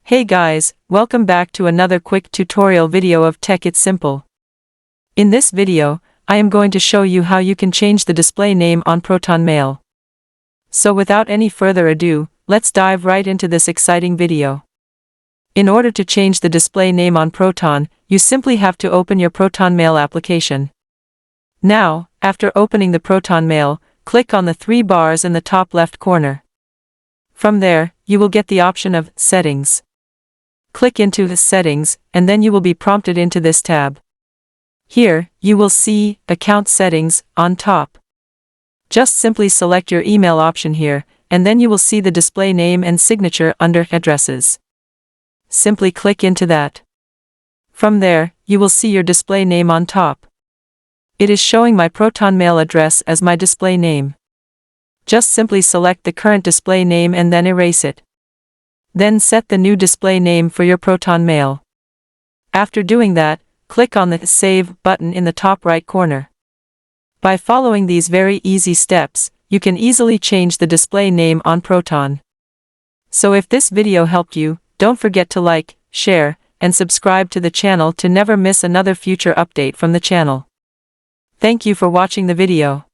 Hey guys, welcome back to another quick tutorial video of Tech It's Simple. In this video, I am going to show you how you can change the display name on Proton Mail. So without any further ado, let's dive right into this exciting video. In order to change the display name on Proton, you simply have to open your Proton Mail application. Now, after opening the Proton Mail, click on the three bars in the top left corner. From there, you will get the option of Settings. Click into the Settings, and then you will be prompted into this tab. Here, you will see Account Settings on top. Just simply select your email option here, and then you will see the display name and signature under Addresses. Simply click into that. From there, you will see your display name on top. It is showing my Proton Mail address as my display name. Just simply select the current display name and then erase it. Then set the new display name for your Proton Mail. After doing that, click on the Save button in the top right corner. By following these very easy steps, you can easily change the display name on Proton. So if this video helped you, don't forget to like, share, and subscribe to the channel to never miss another future update from the channel. Thank you for watching the video.